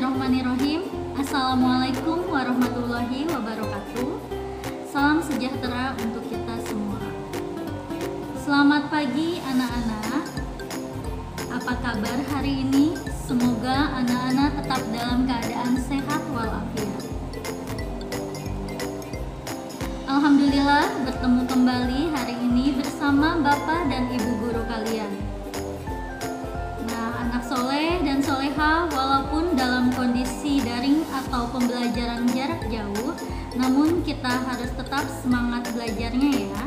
Bismillahirrahmanirrahim. Assalamualaikum warahmatullahi wabarakatuh. Salam sejahtera untuk kita semua. Selamat pagi anak-anak. Apa kabar hari ini? Semoga anak-anak tetap dalam keadaan sehat walafiat. Alhamdulillah bertemu kembali hari ini bersama Bapak dan Ibu guru kalian. Anak soleh dan soleha walaupun dalam kondisi daring atau pembelajaran jarak jauh, namun kita harus tetap semangat belajarnya ya.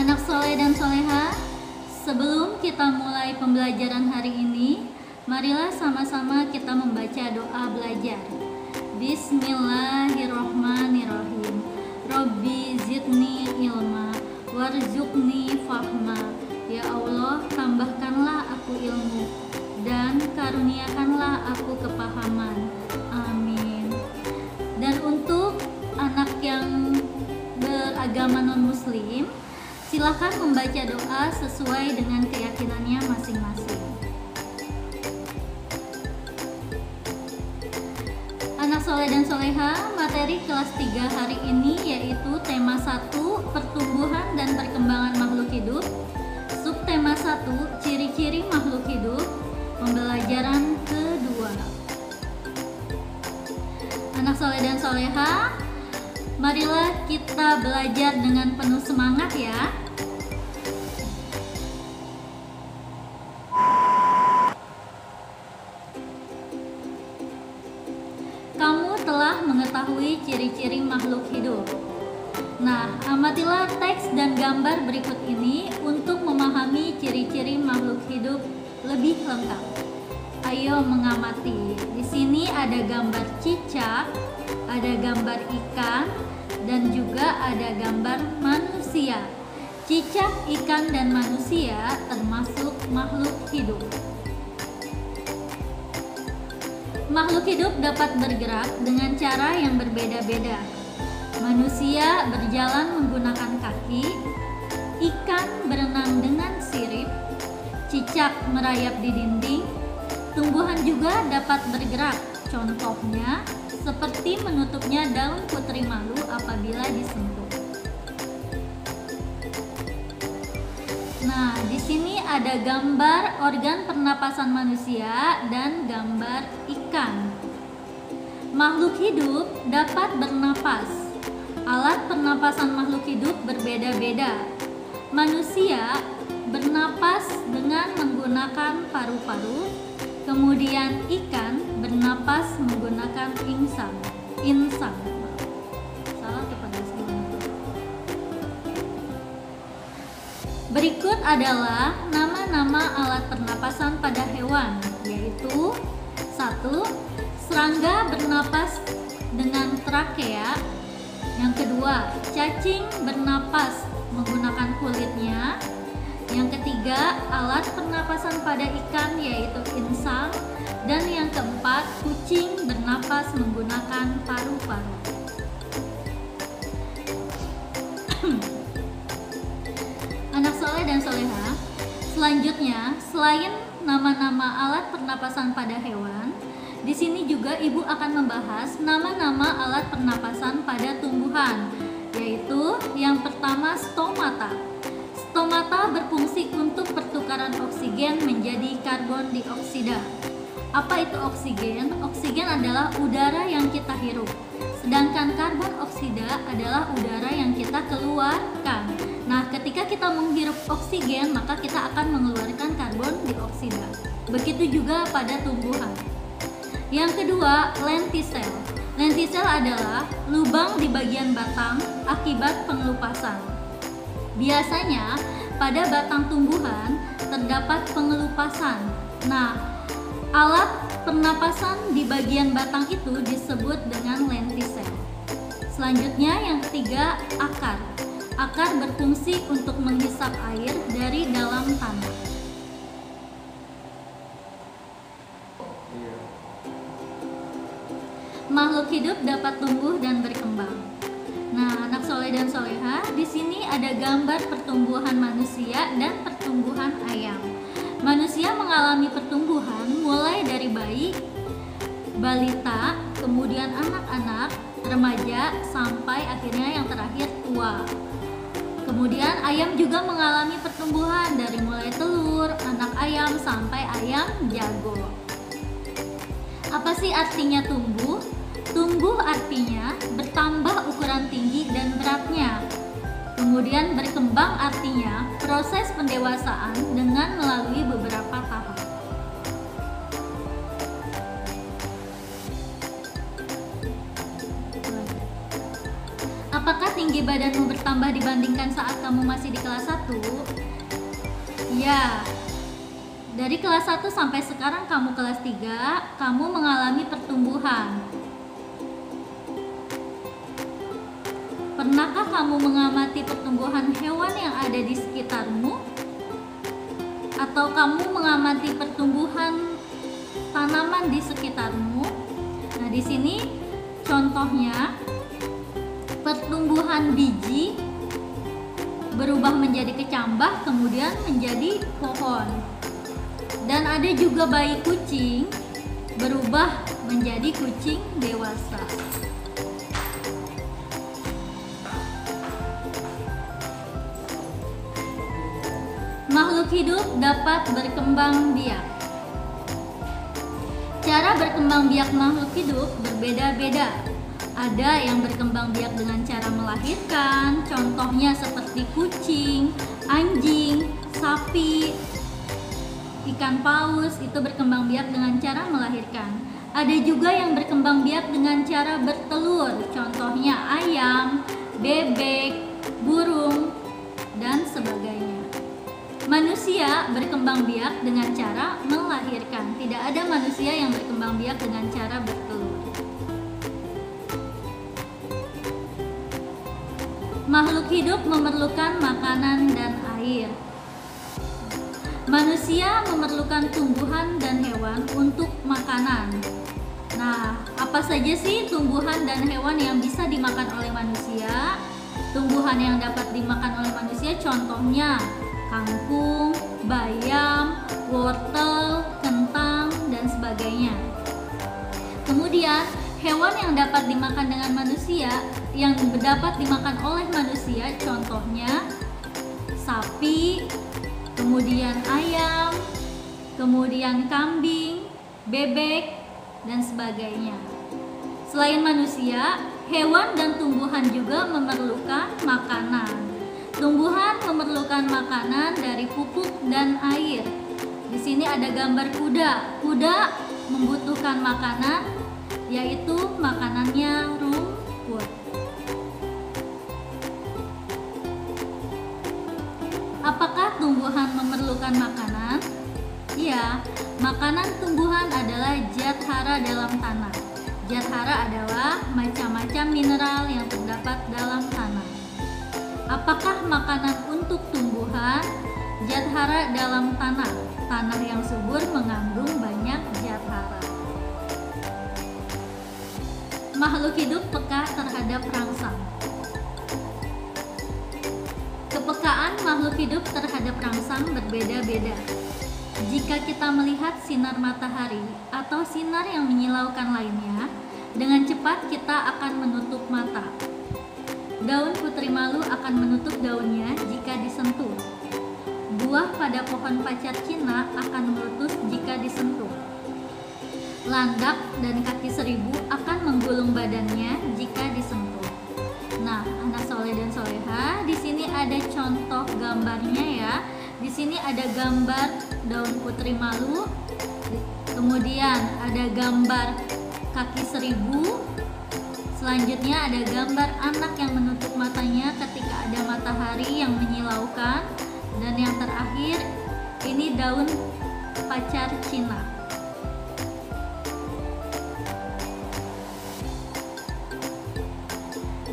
Anak soleh dan soleha, sebelum kita mulai pembelajaran hari ini, marilah sama-sama kita membaca doa belajar. Bismillahirrahmanirrahim. Robbi zidni ilma warzuqni fahma. Ya Allah, tambahkanlah aku ilmu dan karuniakanlah aku kepahaman. Amin. Dan untuk anak yang beragama non-muslim, silakan membaca doa sesuai dengan keyakinannya masing-masing. Anak soleh dan soleha, materi kelas 3 hari ini yaitu tema 1, pertumbuhan dan perkembangan makhluk hidup. Subtema 1, ciri-ciri makhluk hidup, pembelajaran kedua. Anak soleh dan soleha, marilah kita belajar dengan penuh semangat ya. Kamu telah mengetahui ciri-ciri makhluk hidup. Nah, amatilah teks dan gambar berikut ini untuk memahami ciri-ciri makhluk hidup lebih lengkap. Ayo mengamati. Di sini ada gambar cicak, ada gambar ikan, dan juga ada gambar manusia. Cicak, ikan, dan manusia termasuk makhluk hidup. Makhluk hidup dapat bergerak dengan cara yang berbeda-beda. Manusia berjalan menggunakan kaki, ikan berenang dengan sirip, cicak merayap di dinding, tumbuhan juga dapat bergerak, contohnya seperti menutupnya daun putri malu apabila disentuh. Nah, di sini ada gambar organ pernapasan manusia dan gambar ikan. Makhluk hidup dapat bernapas. Alat pernapasan makhluk hidup berbeda-beda. Manusia bernapas dengan menggunakan paru-paru, kemudian ikan bernapas menggunakan insang. Berikut adalah nama-nama alat pernapasan pada hewan, yaitu 1. Serangga bernapas dengan trakea. Yang kedua, cacing bernapas menggunakan kulitnya. Yang ketiga, alat pernapasan pada ikan yaitu insang. Dan yang keempat, kucing bernapas menggunakan paru-paru. Anak soleh dan soleha, selanjutnya selain nama-nama alat pernapasan pada hewan, di sini juga Ibu akan membahas nama-nama alat pernapasan pada tumbuhan, yaitu yang pertama stomata. Stomata berfungsi untuk pertukaran oksigen menjadi karbon dioksida. Apa itu oksigen? Oksigen adalah udara yang kita hirup, sedangkan karbon oksida adalah udara yang kita keluarkan. Nah, ketika kita menghirup oksigen, maka kita akan mengeluarkan karbon dioksida. Begitu juga pada tumbuhan. Yang kedua, lentisel. Lentisel adalah lubang di bagian batang akibat pengelupasan. Biasanya pada batang tumbuhan terdapat pengelupasan. Nah, alat pernapasan di bagian batang itu disebut dengan lentisel. Selanjutnya yang ketiga, akar. Akar berfungsi untuk menghisap air dari dalam tanah. Makhluk hidup dapat tumbuh dan berkembang. Nah, anak soleh dan soleha, di sini ada gambar pertumbuhan manusia dan pertumbuhan ayam. Manusia mengalami pertumbuhan bayi, balita, kemudian anak-anak, remaja, sampai akhirnya yang terakhir tua. Kemudian ayam juga mengalami pertumbuhan dari mulai telur, anak ayam sampai ayam jago. Apa sih artinya tumbuh? Tumbuh artinya bertambah ukuran tinggi dan beratnya. Kemudian berkembang artinya proses pendewasaan dengan melalui beberapa tahap. Apakah tinggi badanmu bertambah dibandingkan saat kamu masih di kelas 1? Ya, dari kelas 1 sampai sekarang kamu kelas 3, kamu mengalami pertumbuhan. Pernahkah kamu mengamati pertumbuhan hewan yang ada di sekitarmu? Atau kamu mengamati pertumbuhan tanaman di sekitarmu? Nah, di sini contohnya pertumbuhan biji berubah menjadi kecambah, kemudian menjadi pohon. Dan ada juga bayi kucing berubah menjadi kucing dewasa. Makhluk hidup dapat berkembang biak. Cara berkembang biak makhluk hidup berbeda-beda. Ada yang berkembang biak dengan cara melahirkan, contohnya seperti kucing, anjing, sapi, ikan paus, itu berkembang biak dengan cara melahirkan. Ada juga yang berkembang biak dengan cara bertelur, contohnya ayam, bebek, burung, dan sebagainya. Manusia berkembang biak dengan cara melahirkan. Tidak ada manusia yang berkembang biak dengan cara bertelur. Makhluk hidup memerlukan makanan dan air. Manusia memerlukan tumbuhan dan hewan untuk makanan. Nah, apa saja sih tumbuhan dan hewan yang bisa dimakan oleh manusia? Tumbuhan yang dapat dimakan oleh manusia contohnya kangkung, bayam, wortel, kentang, dan sebagainya. Kemudian hewan yang dapat dimakan dengan manusia, yang dapat dimakan oleh manusia, contohnya sapi, kemudian ayam, kemudian kambing, bebek, dan sebagainya. Selain manusia, hewan dan tumbuhan juga memerlukan makanan. Tumbuhan memerlukan makanan dari pupuk dan air. Di sini ada gambar kuda. Kuda membutuhkan makanan, yaitu makanannya rumput. Apakah tumbuhan memerlukan makanan? Ya, makanan tumbuhan adalah zat hara dalam tanah. Zat hara adalah macam-macam mineral yang terdapat dalam tanah. Apakah makanan untuk tumbuhan? Zat hara dalam tanah. Tanah yang subur mengandung banyak zat hara. Makhluk hidup peka terhadap rangsang. Kepekaan makhluk hidup terhadap rangsang berbeda-beda. Jika kita melihat sinar matahari atau sinar yang menyilaukan lainnya, dengan cepat kita akan menutup mata. Daun putri malu akan menutup daunnya jika disentuh. Buah pada pohon pacar Cina akan meletus jika disentuh. Landak dan kaki seribu akan menggulung badannya jika disentuh. Nah, anak soleh dan soleha, di sini ada contoh gambarnya ya. Di sini ada gambar daun putri malu, kemudian ada gambar kaki seribu, selanjutnya ada gambar anak yang menutup matanya ketika ada matahari yang menyilaukan, dan yang terakhir ini daun pacar Cina.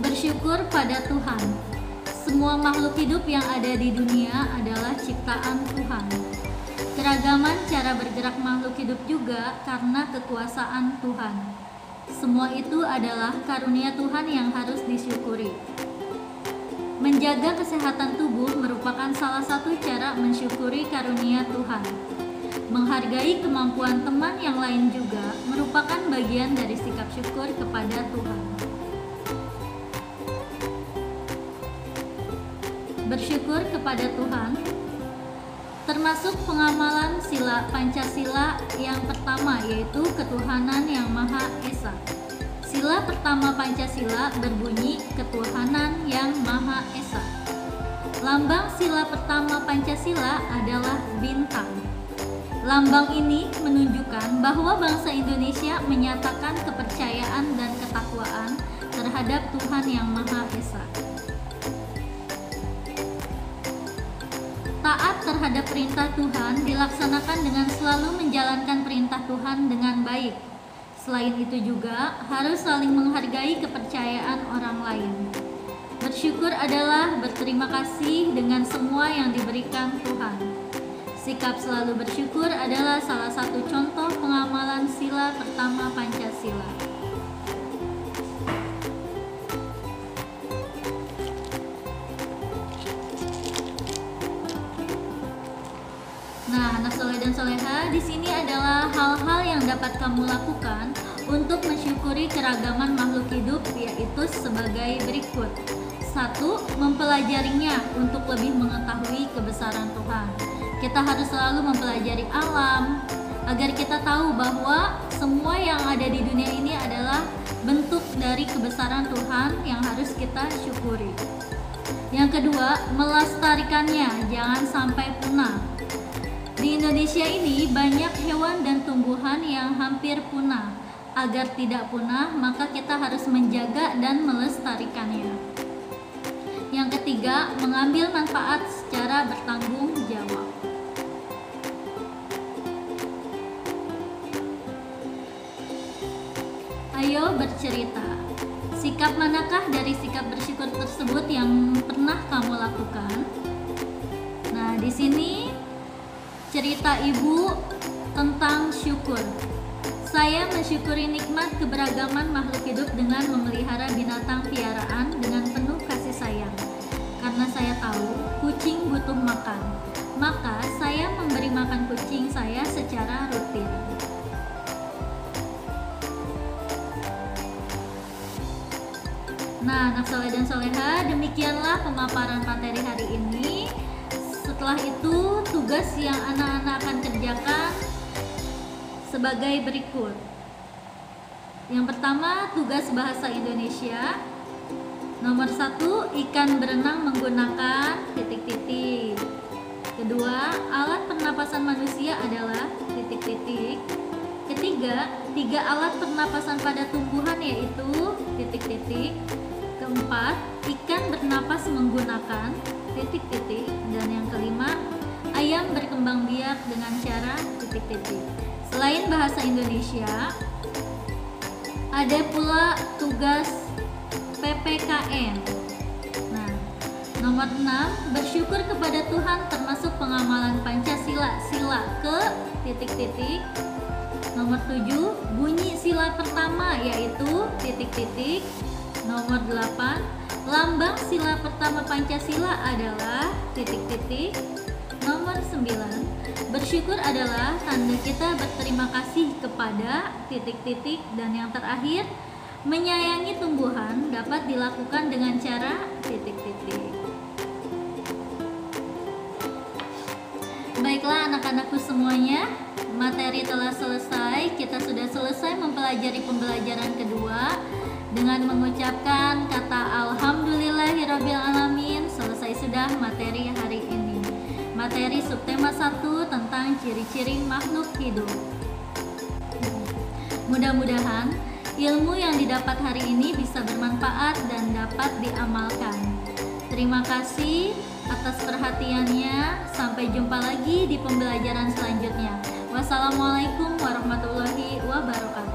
Bersyukur pada Tuhan. Semua makhluk hidup yang ada di dunia adalah ciptaan Tuhan. Keragaman cara bergerak makhluk hidup juga karena kekuasaan Tuhan. Semua itu adalah karunia Tuhan yang harus disyukuri. Menjaga kesehatan tubuh merupakan salah satu cara mensyukuri karunia Tuhan. Menghargai kemampuan teman yang lain juga merupakan bagian dari sikap syukur kepada Tuhan. Bersyukur kepada Tuhan termasuk pengamalan sila Pancasila yang pertama, yaitu ketuhanan yang Maha Esa. Sila pertama Pancasila berbunyi ketuhanan yang Maha Esa. Lambang sila pertama Pancasila adalah bintang. Lambang ini menunjukkan bahwa bangsa Indonesia menyatakan kepercayaan dan ketakwaan terhadap Tuhan yang Maha Esa. Taat terhadap perintah Tuhan dilaksanakan dengan selalu menjalankan perintah Tuhan dengan baik. Selain itu juga harus saling menghargai kepercayaan orang lain. Bersyukur adalah berterima kasih dengan semua yang diberikan Tuhan. Sikap selalu bersyukur adalah salah satu contoh pengamalan sila pertama Pancasila. Nah, anak soleh dan soleha, di sini adalah hal-hal yang dapat kamu lakukan untuk mensyukuri keragaman makhluk hidup, yaitu sebagai berikut. 1. Mempelajarinya untuk lebih mengetahui kebesaran Tuhan. Kita harus selalu mempelajari alam agar kita tahu bahwa semua yang ada di dunia ini adalah bentuk dari kebesaran Tuhan yang harus kita syukuri. Yang kedua, melestarikannya, jangan sampai punah. Di Indonesia ini banyak hewan dan tumbuhan yang hampir punah. Agar tidak punah, maka kita harus menjaga dan melestarikannya. Yang ketiga, mengambil manfaat secara bertanggung jawab. Ayo bercerita. Sikap manakah dari sikap bersyukur tersebut yang pernah kamu lakukan? Nah, di sini cerita ibu tentang syukur. Saya mensyukuri nikmat keberagaman makhluk hidup dengan memelihara binatang piaraan dengan penuh kasih sayang. Karena saya tahu kucing butuh makan, maka saya memberi makan kucing saya secara rutin. Nah, anak soleh dan soleha, demikianlah pemaparan materi hari ini. Setelah itu, tugas yang anak-anak akan kerjakan sebagai berikut. Yang pertama, tugas bahasa Indonesia. Nomor 1, ikan berenang menggunakan titik-titik. Kedua, alat pernapasan manusia adalah titik-titik. Ketiga, 3 alat pernapasan pada tumbuhan yaitu titik-titik. Keempat, ikan bernapas menggunakan titik-titik. Dan yang kelima, ayam berkembang biak dengan cara titik-titik. Selain bahasa Indonesia, ada pula tugas PPKN. Nah, nomor 6, bersyukur kepada Tuhan termasuk pengamalan Pancasila sila ke titik-titik. Nomor 7, bunyi sila pertama yaitu titik-titik. Nomor 8, lambang sila pertama Pancasila adalah titik-titik. Nomor 9, bersyukur adalah tanda kita berterima kasih kepada titik-titik. Dan yang terakhir, menyayangi tumbuhan dapat dilakukan dengan cara titik-titik. Baiklah anak-anakku semuanya, materi telah selesai. Kita sudah selesai mempelajari pembelajaran kedua dengan mengucapkan kata Alhamdulillahirrabbilalamin. Selesai sudah materi hari ini. Materi subtema 1 tentang ciri-ciri makhluk hidup. Mudah-mudahan ilmu yang didapat hari ini bisa bermanfaat dan dapat diamalkan. Terima kasih atas perhatiannya. Sampai jumpa lagi di pembelajaran selanjutnya. Wassalamualaikum warahmatullahi wabarakatuh.